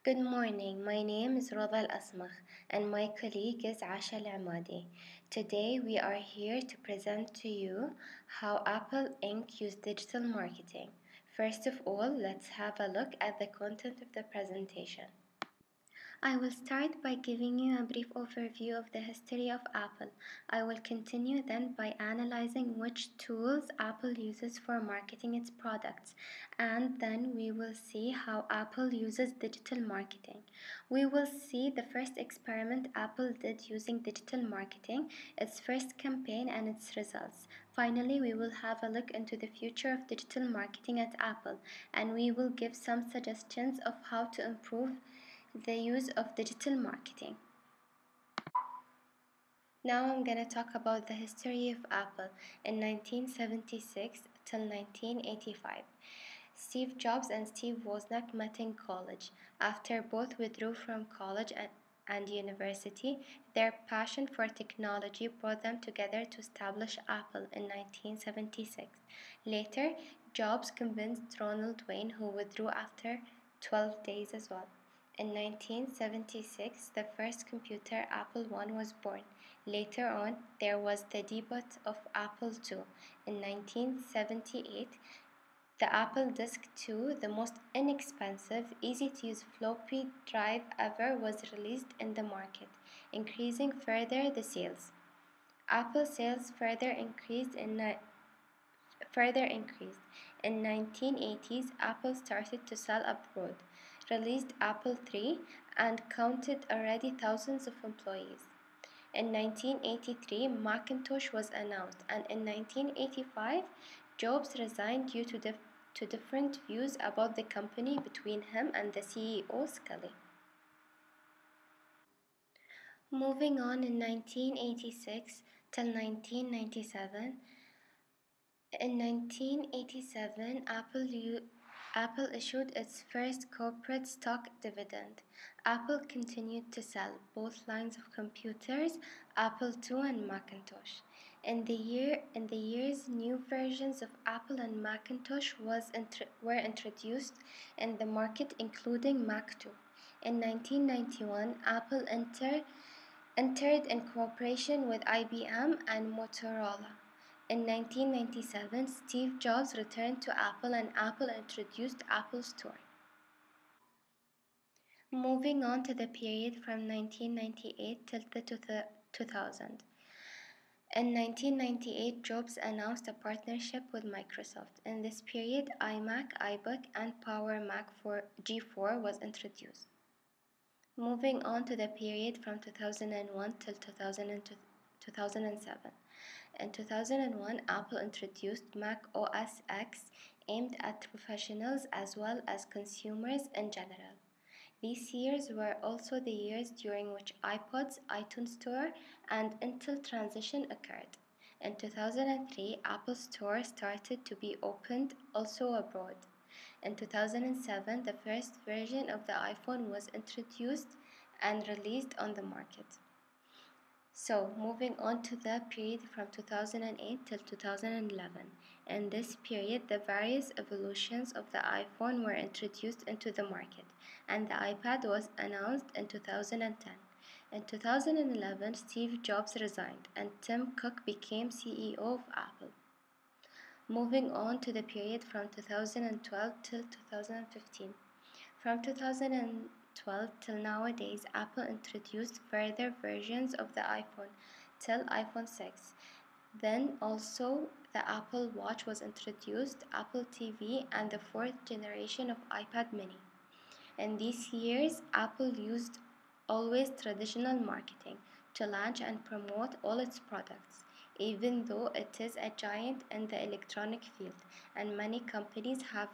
Good morning. My name is Rada Al-Asmakh and my colleague is Asha Al-Amadi. Today we are here to present to you how Apple Inc. use digital marketing. First of all, let's have a look at the content of the presentation. I will start by giving you a brief overview of the history of Apple. I will continue then by analyzing which tools Apple uses for marketing its products, and then we will see how Apple uses digital marketing. We will see the first experiment Apple did using digital marketing, its first campaign, and its results. Finally, we will have a look into the future of digital marketing at Apple, and we will give some suggestions of how to improve the use of digital marketing. Now I'm going to talk about the history of Apple in 1976 till 1985. Steve Jobs and Steve Wozniak met in college. After both withdrew from college and university, their passion for technology brought them together to establish Apple in 1976. Later, Jobs convinced Ronald Wayne, who withdrew after 12 days as well. In 1976, the first computer, Apple I, was born. Later on, there was the debut of Apple II. In 1978, the Apple Disk II, the most inexpensive, easy-to-use floppy drive ever, was released in the market, increasing further the sales. Apple sales further increased. In 1980s, Apple started to sell abroad, released Apple III, and counted already thousands of employees. In 1983, Macintosh was announced, and in 1985, Jobs resigned due to different views about the company between him and the CEO, Scully. Moving on, in 1986 till 1997, in 1987, Apple issued its first corporate stock dividend. Apple continued to sell both lines of computers, Apple II and Macintosh. In the years, new versions of Apple and Macintosh were introduced in the market, including Mac II. In 1991, Apple entered in cooperation with IBM and Motorola. In 1997, Steve Jobs returned to Apple and Apple introduced Apple Store. Moving on to the period from 1998 till the 2000. In 1998, Jobs announced a partnership with Microsoft. In this period, iMac, iBook, and Power Mac G4 was introduced. Moving on to the period from 2001 till 2007. In 2001, Apple introduced Mac OS X, aimed at professionals as well as consumers in general. These years were also the years during which iPods, iTunes Store, and Intel transition occurred. In 2003, Apple Store started to be opened also abroad. In 2007, the first version of the iPhone was introduced and released on the market. So, moving on to the period from 2008 till 2011. In this period, the various evolutions of the iPhone were introduced into the market, and the iPad was announced in 2010. In 2011, Steve Jobs resigned, and Tim Cook became CEO of Apple. Moving on to the period from 2012 till 2015. From 2012 till nowadays, Apple introduced further versions of the iPhone till iPhone 6. Then also the Apple Watch was introduced, Apple TV, and the fourth generation of iPad mini. In these years, Apple used always traditional marketing to launch and promote all its products, even though it is a giant in the electronic field, and many companies have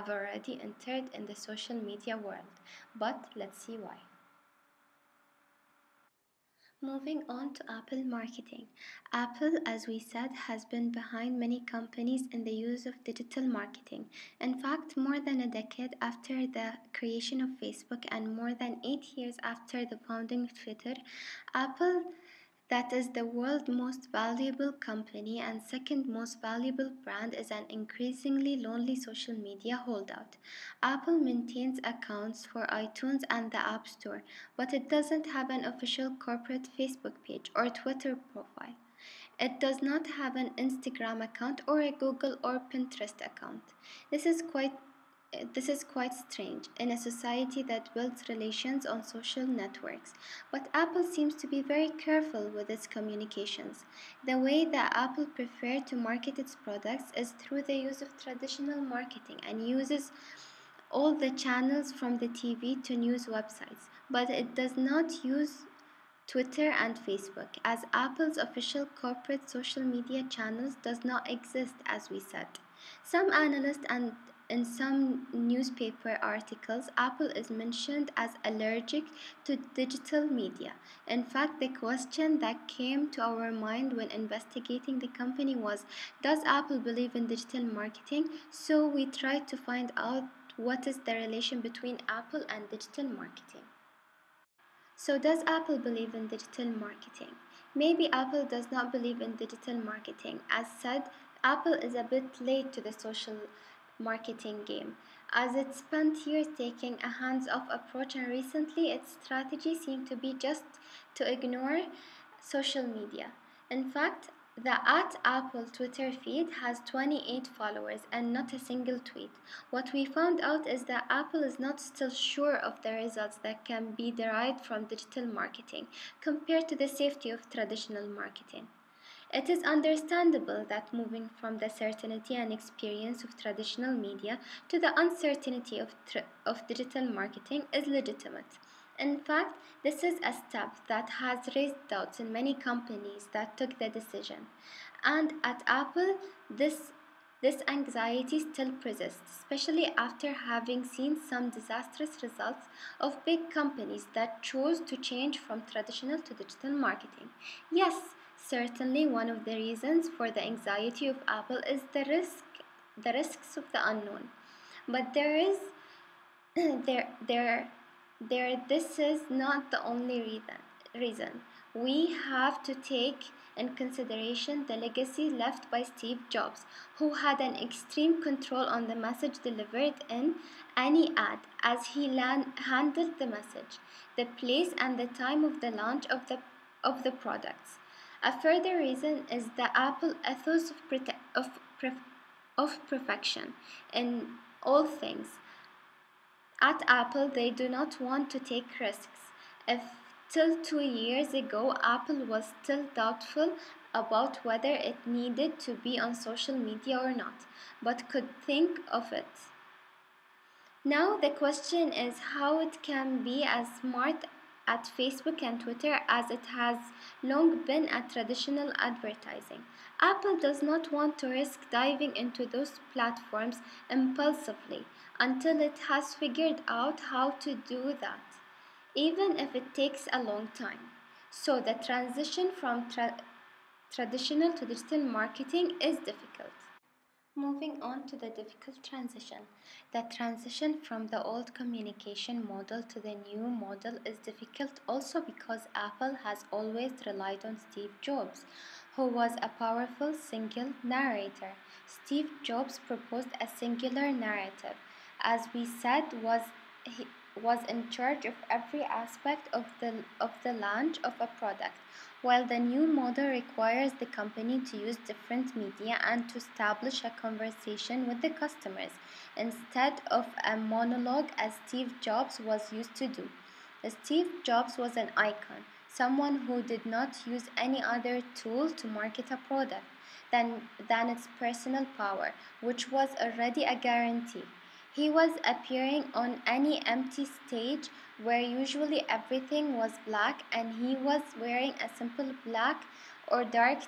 already entered in the social media world. But let's see why. Moving on to Apple marketing. Apple, as we said, has been behind many companies in the use of digital marketing. In fact, more than a decade after the creation of Facebook and more than 8 years after the founding of Twitter, Apple that is the world's most valuable company and second most valuable brand, is an increasingly lonely social media holdout. Apple maintains accounts for iTunes and the App Store, but it doesn't have an official corporate Facebook page or Twitter profile. It does not have an Instagram account or a Google or Pinterest account. This is quite this is quite strange in a society that builds relations on social networks, but Apple seems to be very careful with its communications. The way that Apple prefers to market its products is through the use of traditional marketing and uses all the channels from the TV to news websites, but it does not use Twitter and Facebook, as Apple's official corporate social media channels does not exist, as we said. Some analysts and in some newspaper articles, Apple is mentioned as allergic to digital media. In fact, the question that came to our mind when investigating the company was, does Apple believe in digital marketing? So we tried to find out what is the relation between Apple and digital marketing. So, does Apple believe in digital marketing? Maybe Apple does not believe in digital marketing. As said, Apple is a bit late to the social marketing game, as it spent years taking a hands off approach, and recently its strategy seemed to be just to ignore social media. In fact, the at Apple Twitter feed has 28 followers and not a single tweet. What we found out is that Apple is not still sure of the results that can be derived from digital marketing compared to the safety of traditional marketing. It is understandable that moving from the certainty and experience of traditional media to the uncertainty of digital marketing is legitimate. In fact, this is a step that has raised doubts in many companies that took the decision. And at Apple, this anxiety still persists, especially after having seen some disastrous results of big companies that chose to change from traditional to digital marketing. Yes, certainly one of the reasons for the anxiety of Apple is the risks of the unknown. But there is there there this is not the only reason. We have to take in consideration the legacy left by Steve Jobs, who had an extreme control on the message delivered in any ad as he handled the message, the place and the time of the launch of the products. A further reason is the Apple ethos of perfection in all things. At Apple, they do not want to take risks. If till 2 years ago Apple was still doubtful about whether it needed to be on social media or not, but could think of it. Now the question is how it can be as smart at Facebook and Twitter as it has long been at traditional advertising. Apple does not want to risk diving into those platforms impulsively until it has figured out how to do that, even if it takes a long time. So the transition from traditional to digital marketing is difficult. Moving on to the difficult transition. The transition from the old communication model to the new model is difficult also because Apple has always relied on Steve Jobs, who was a powerful single narrator. Steve Jobs proposed a singular narrative, as we said, he was in charge of every aspect of the launch of a product, while the new model requires the company to use different media and to establish a conversation with the customers instead of a monologue as Steve Jobs was used to do. Steve Jobs was an icon, someone who did not use any other tool to market a product than its personal power, which was already a guarantee. He was appearing on any empty stage where usually everything was black, and he was wearing a simple black or dark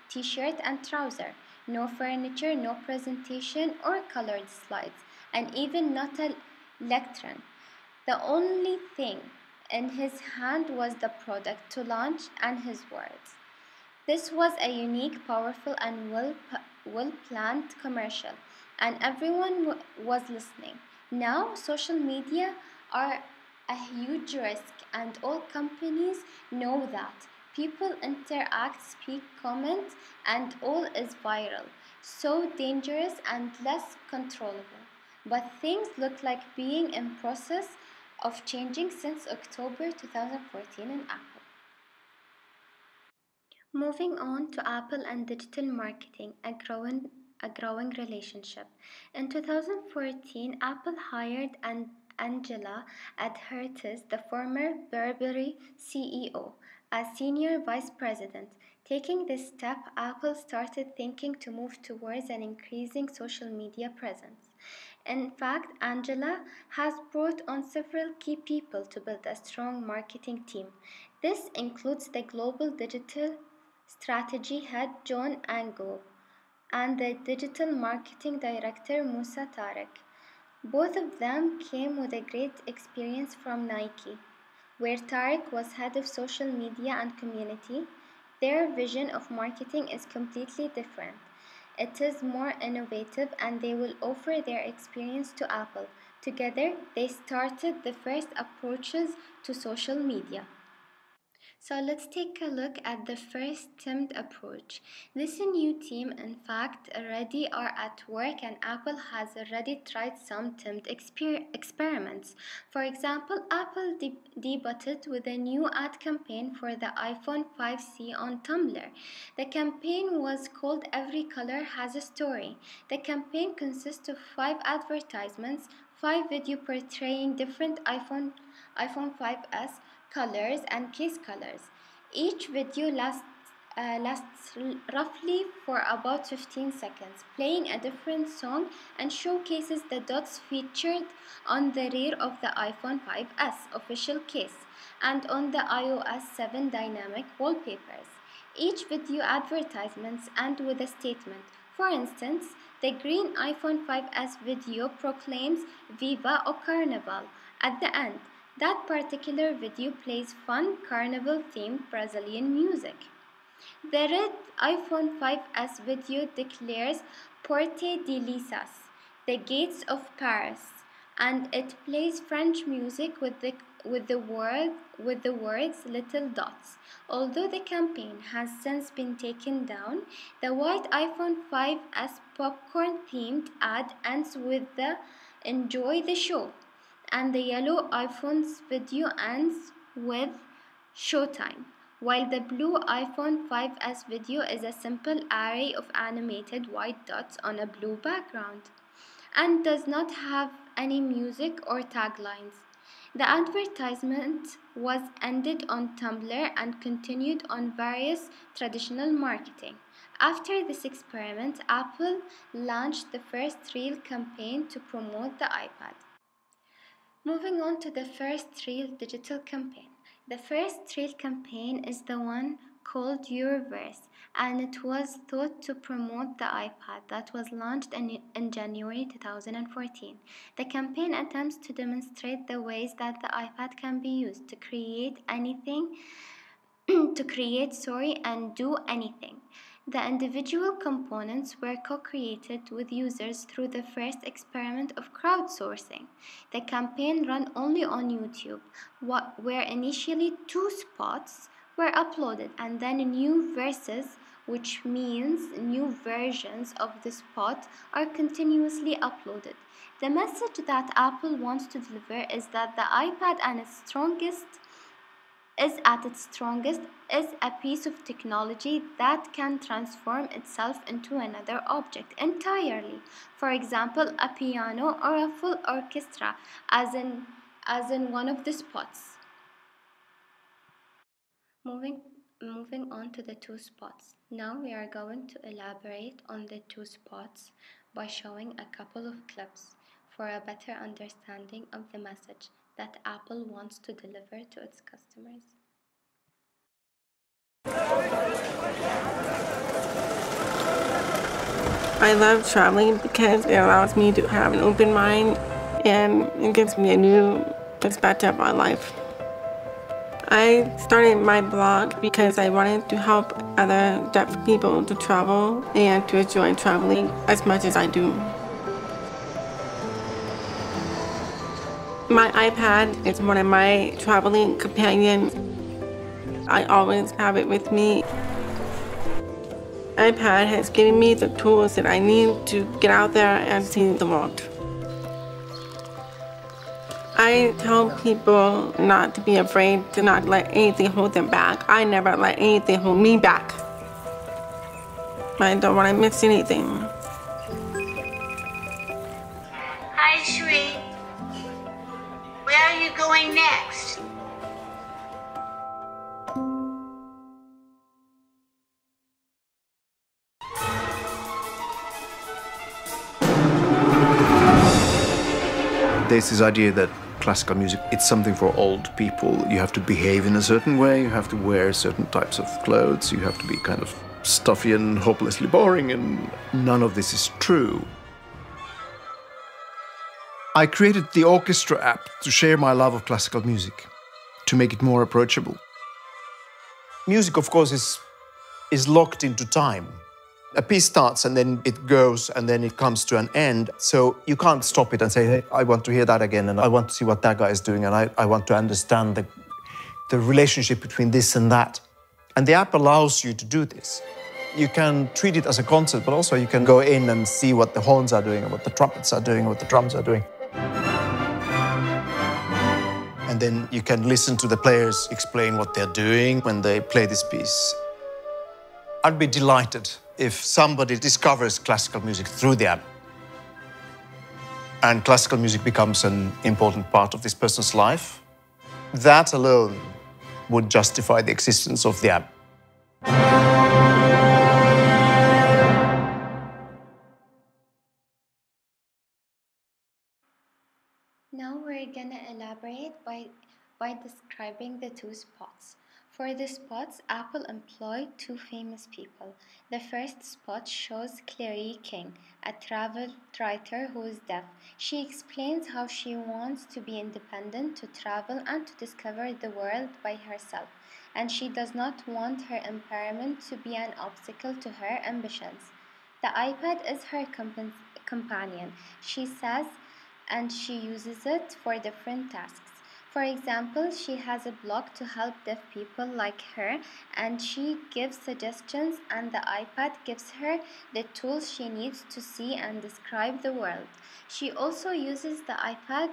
t-shirt and trouser. No furniture, no presentation or colored slides, and even not a lectern. The only thing in his hand was the product to launch and his words. This was a unique, powerful, and well planned commercial, and everyone was listening. Now, social media are a huge risk, and all companies know that. People interact, speak, comment, and all is viral. So dangerous and less controllable. But things look like being in process of changing since October 2014 in Apple. Moving on to Apple and digital marketing, a growing relationship. In 2014, Apple hired Angela Adhertis, the former Burberry CEO, as senior vice president. Taking this step, Apple started thinking to move towards an increasing social media presence. In fact, Angela has brought on several key people to build a strong marketing team. This includes the global digital strategy head John Ango and the digital marketing director Musa Tarek. Both of them came with a great experience from Nike, where Tarek was head of social media and community. Their vision of marketing is completely different. It is more innovative and they will offer their experience to Apple. Together, they started the first approaches to social media. So let's take a look at the first timed approach. This new team, in fact, already are at work and Apple has already tried some timed experiments. For example, Apple debuted with a new ad campaign for the iPhone 5C on Tumblr. The campaign was called Every Color Has a Story. The campaign consists of 5 advertisements, 5 videos portraying different iPhone 5S colors and case colors. Each video lasts roughly for about 15 seconds, playing a different song and showcases the dots featured on the rear of the iPhone 5S official case and on the iOS 7 dynamic wallpapers. Each video advertisements end with a statement. For instance, the green iPhone 5S video proclaims Viva o Carnival at the end. That particular video plays fun carnival-themed Brazilian music. The red iPhone 5S video declares Porte de Lisas, the gates of Paris, and it plays French music with the words little dots. Although the campaign has since been taken down, the white iPhone 5S popcorn-themed ad ends with the Enjoy the show, and the yellow iPhone's video ends with Showtime, while the blue iPhone 5S video is a simple array of animated white dots on a blue background and does not have any music or taglines. The advertisement was ended on Tumblr and continued on various traditional marketing. After this experiment, Apple launched the first real campaign to promote the iPad. Moving on to the first real digital campaign. The first real campaign is the one called Yourverse, and it was thought to promote the iPad that was launched in January 2014. The campaign attempts to demonstrate the ways that the iPad can be used to create anything, and do anything. The individual components were co-created with users through the first experiment of crowdsourcing. The campaign ran only on YouTube, where initially 2 spots were uploaded and then new verses, which means new versions of the spot, are continuously uploaded. The message that Apple wants to deliver is that the iPad at its strongest is a piece of technology that can transform itself into another object entirely. For example, a piano or a full orchestra, as in one of the spots. Moving on to the 2 spots. Now we are going to elaborate on the 2 spots by showing a couple of clips for a better understanding of the message that Apple wants to deliver to its customers. I love traveling because it allows me to have an open mind and it gives me a new perspective on life. I started my blog because I wanted to help other deaf people to travel and to enjoy traveling as much as I do. My iPad is one of my traveling companions. I always have it with me. iPad has given me the tools that I need to get out there and see the world. I tell people not to be afraid, to not let anything hold them back. I never let anything hold me back. I don't want to miss anything. Hi, Shri. Where are you going next? There's this idea that classical music, it's something for old people. You have to behave in a certain way, you have to wear certain types of clothes, you have to be kind of stuffy and hopelessly boring, and none of this is true. I created the Orchestra app to share my love of classical music, to make it more approachable. Music, of course, is locked into time. A piece starts and then it goes and then it comes to an end. So you can't stop it and say, hey, I want to hear that again and I want to see what that guy is doing and I want to understand the relationship between this and that. And the app allows you to do this. You can treat it as a concert, but also you can go in and see what the horns are doing and what the trumpets are doing and what the drums are doing. And then you can listen to the players explain what they're doing when they play this piece. I'd be delighted if somebody discovers classical music through the app and classical music becomes an important part of this person's life. That alone would justify the existence of the app. Now we're gonna elaborate by describing the two spots. For the spots, Apple employed two famous people. The first spot shows Clary King, a travel writer who is deaf. She explains how she wants to be independent, to travel and to discover the world by herself, and she does not want her impairment to be an obstacle to her ambitions. The iPad is her companion, she says, and she uses it for different tasks. For example, she has a blog to help deaf people like her, and she gives suggestions, and the iPad gives her the tools she needs to see and describe the world. She also uses the iPad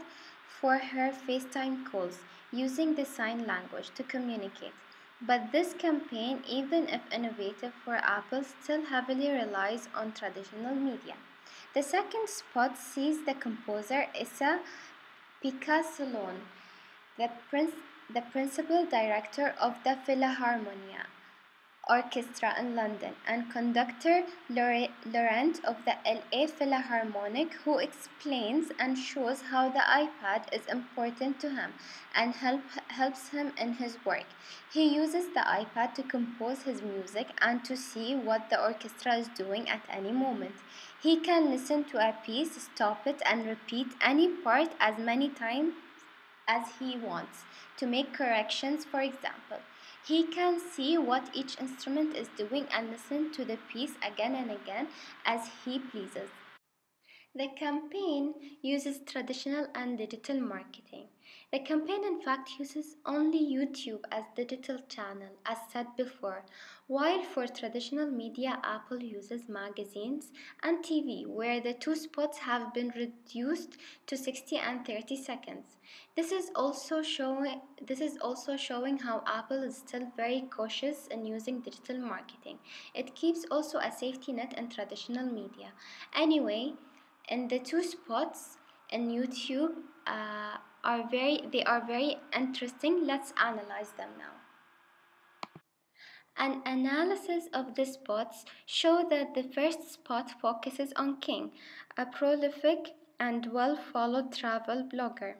for her FaceTime calls, using the sign language to communicate. But this campaign, even if innovative for Apple, still heavily relies on traditional media. The second spot sees the composer Issa Picassollone, the principal director of the Philharmonia Orchestra in London, and conductor Laurent of the LA Philharmonic, who explains and shows how the iPad is important to him and helps him in his work. He uses the iPad to compose his music and to see what the orchestra is doing at any moment. He can listen to a piece, stop it, and repeat any part as many times as he wants to make corrections, for example. He can see what each instrument is doing and listen to the piece again and again as he pleases. The campaign uses traditional and digital marketing. The campaign, in fact, uses only YouTube as digital channel, as said before, while for traditional media, Apple uses magazines and TV, where the two spots have been reduced to 60 and 30 seconds. This is also showing how Apple is still very cautious in using digital marketing. It keeps also a safety net in traditional media. Anyway, and the two spots in YouTube are very interesting. Let's analyze them now. An analysis of the spots show that the first spot focuses on King, a prolific and well-followed travel blogger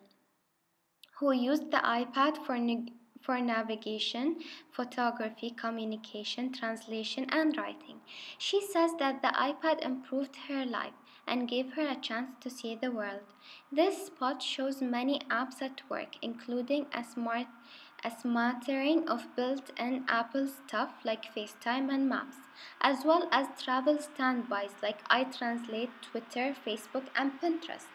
who used the iPad for navigation, photography, communication, translation, and writing. She says that the iPad improved her life and gave her a chance to see the world. This spot shows many apps at work, including a smattering of built-in Apple stuff like FaceTime and Maps, as well as travel standbys like iTranslate, Twitter, Facebook, and Pinterest.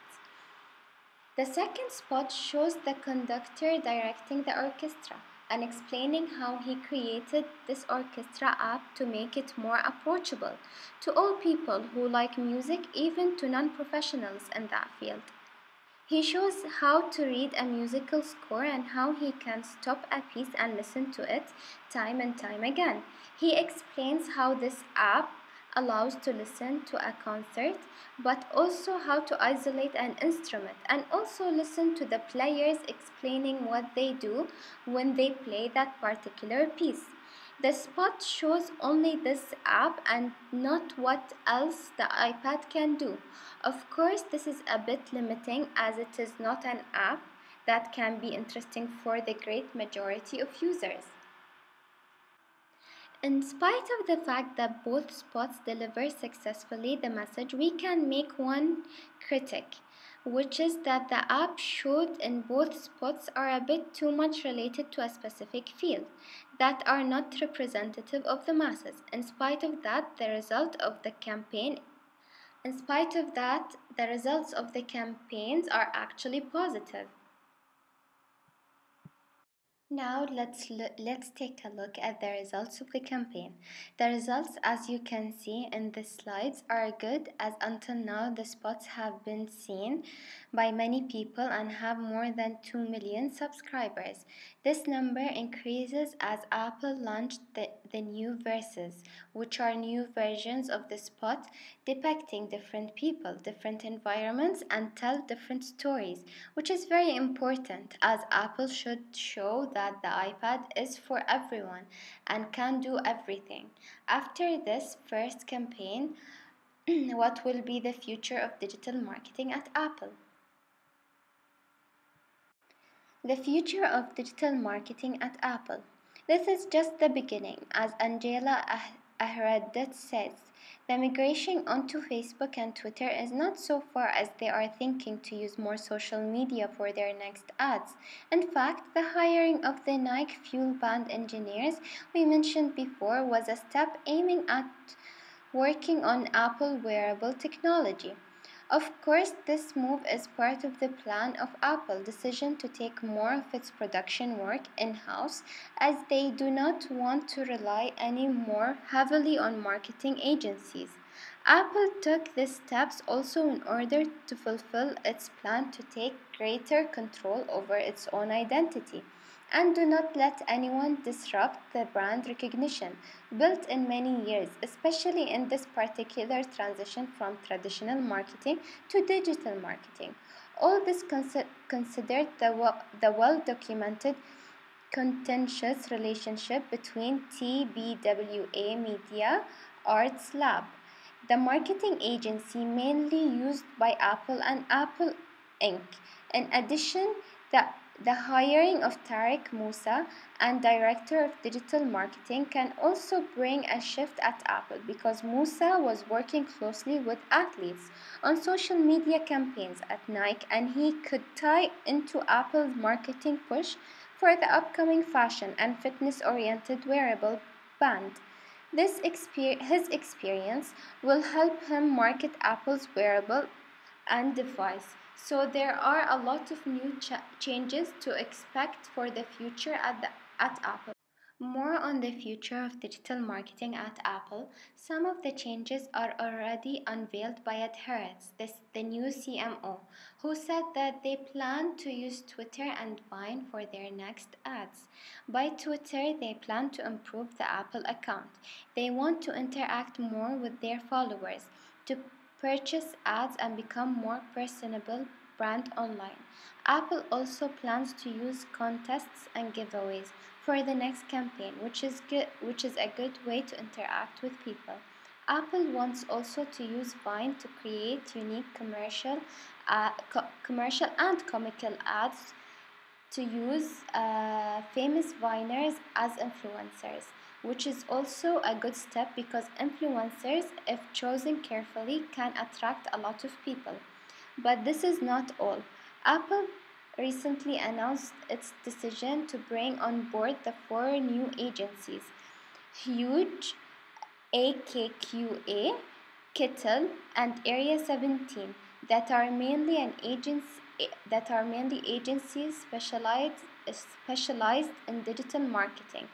The second spot shows the conductor directing the orchestra. and explaining how he created this orchestra app to make it more approachable to all people who like music, even to non-professionals in that field. He shows how to read a musical score and how he can stop a piece and listen to it time and time again. He explains how this app allows to listen to a concert, but also how to isolate an instrument and also listen to the players explaining what they do when they play that particular piece. The spot shows only this app and not what else the iPad can do. Of course, this is a bit limiting as it is not an app that can be interesting for the great majority of users. In spite of the fact that both spots deliver successfully the message, we can make one critic, which is that the app showed in both spots are a bit too much related to a specific field that are not representative of the masses. In spite of that, the results of the results of the campaigns are actually positive. Now let's take a look at the results of the campaign. The results, as you can see in the slides, are good, as until now the spots have been seen by many people and have more than 2 million subscribers. This number increases as Apple launched the new verses, which are new versions of the spot depicting different people, different environments, and tell different stories, which is very important, as Apple should show that the iPad is for everyone and can do everything. After this first campaign, what will be the future of digital marketing at Apple? The future of digital marketing at Apple. This is just the beginning, as Angela Ahradit says. The migration onto Facebook and Twitter is not so far, as they are thinking to use more social media for their next ads. In fact, the hiring of the Nike Fuel Band engineers we mentioned before was a step aiming at working on Apple wearable technology. Of course, this move is part of the plan of Apple's decision to take more of its production work in-house, as they do not want to rely any more heavily on marketing agencies. Apple took these steps also in order to fulfill its plan to take greater control over its own identity and do not let anyone disrupt the brand recognition built in many years, especially in this particular transition from traditional marketing to digital marketing. All this considered the well-documented contentious relationship between TBWA Media Arts Lab, the marketing agency mainly used by Apple, and Apple Inc. In addition, the hiring of Tarek Musa and Director of Digital Marketing can also bring a shift at Apple, because Musa was working closely with athletes on social media campaigns at Nike, and he could tie into Apple's marketing push for the upcoming fashion and fitness-oriented wearable band. His experience will help him market Apple's wearable and device. So there are a lot of new changes to expect for the future at Apple. More on the future of digital marketing at Apple. Some of the changes are already unveiled by Ed Harris, the new CMO, who said that they plan to use Twitter and Vine for their next ads. By Twitter, they plan to improve the Apple account. They want to interact more with their followers, to purchase ads and become more personable brand online. Apple also plans to use contests and giveaways for the next campaign, which is a good way to interact with people. Apple wants also to use Vine to create unique commercial and comical ads to use famous Viners as influencers, which is also a good step, because influencers, if chosen carefully, can attract a lot of people. But this is not all. Apple recently announced its decision to bring on board the 4 new agencies: Huge, AKQA, Kittle, and Area 17, that are mainly an mainly agencies specialized in digital marketing.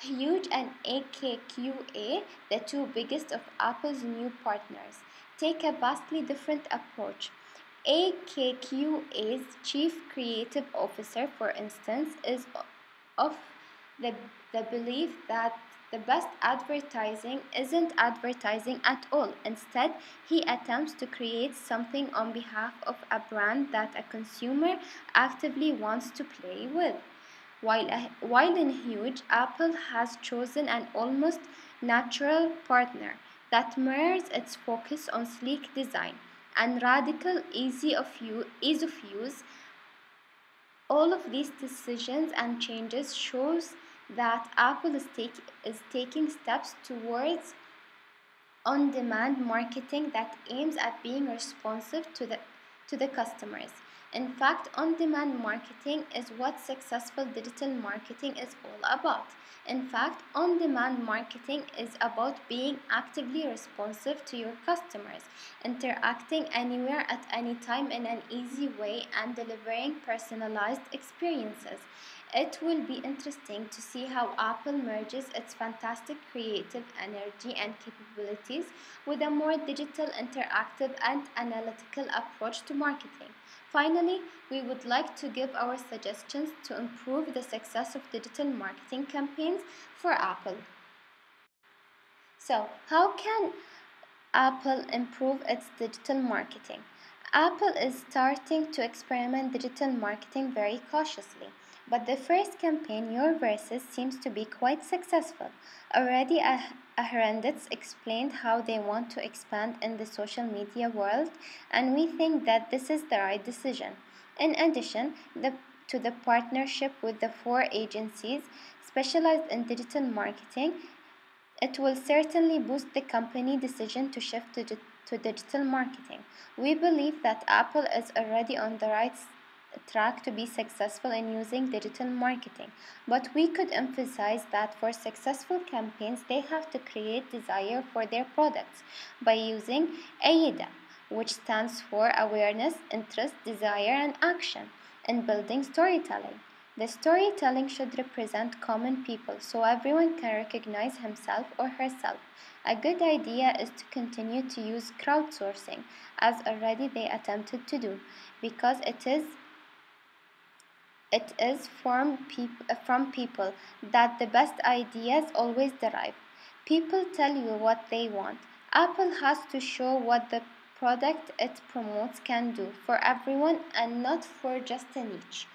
Huge and AKQA, the two biggest of Apple's new partners, take a vastly different approach. AKQA's chief creative officer, for instance, is of the belief that the best advertising isn't advertising at all. Instead, he attempts to create something on behalf of a brand that a consumer actively wants to play with. While in Huge, Apple has chosen an almost natural partner that mirrors its focus on sleek design and radical ease of use. All of these decisions and changes shows that Apple is taking steps towards on-demand marketing that aims at being responsive to the customers. In fact, on-demand marketing is what successful digital marketing is all about. In fact, on-demand marketing is about being actively responsive to your customers, interacting anywhere at any time in an easy way, and delivering personalized experiences. It will be interesting to see how Apple merges its fantastic creative energy and capabilities with a more digital, interactive, and analytical approach to marketing. Finally, we would like to give our suggestions to improve the success of digital marketing campaigns for Apple. So, how can Apple improve its digital marketing? Apple is starting to experiment digital marketing very cautiously, but the first campaign, Your Verses, seems to be quite successful. Already, Ahrenditz explained how they want to expand in the social media world, and we think that this is the right decision. In addition to the partnership with the 4 agencies specialized in digital marketing, it will certainly boost the company decision to shift to digital marketing. We believe that Apple is already on the right track to be successful in using digital marketing, but we could emphasize that for successful campaigns, they have to create desire for their products by using AIDA, which stands for Awareness, Interest, Desire, and Action, in building storytelling. The storytelling should represent common people so everyone can recognize himself or herself. A good idea is to continue to use crowdsourcing, as already they attempted to do, because it is from people that the best ideas always derive. People tell you what they want. Apple has to show what the product it promotes can do for everyone and not for just a niche.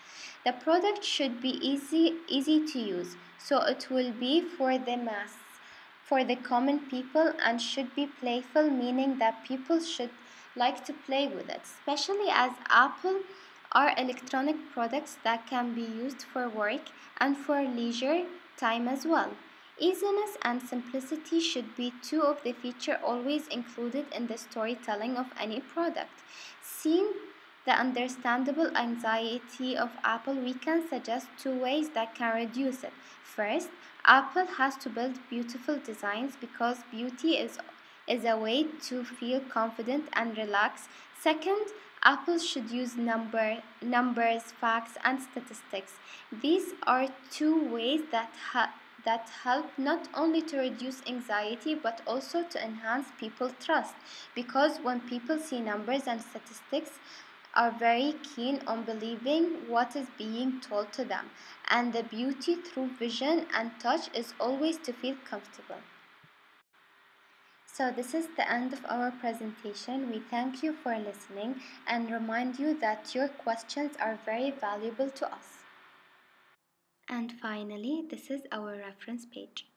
The product should be easy to use, so it will be for the mass, for the common people, and should be playful, meaning that people should like to play with it, especially as Apple are electronic products that can be used for work and for leisure time as well. Easiness and simplicity should be 2 of the features always included in the storytelling of any product. Seeing the understandable anxiety of Apple, we can suggest 2 ways that can reduce it. First, Apple has to build beautiful designs because beauty is a way to feel confident and relaxed. Second, Apple should use numbers, facts, and statistics. These are 2 ways that help not only to reduce anxiety but also to enhance people's trust, because when people see numbers and statistics, are very keen on believing what is being told to them, and the beauty through vision and touch is always to feel comfortable. So this is the end of our presentation. We thank you for listening and remind you that your questions are very valuable to us. And finally, this is our reference page.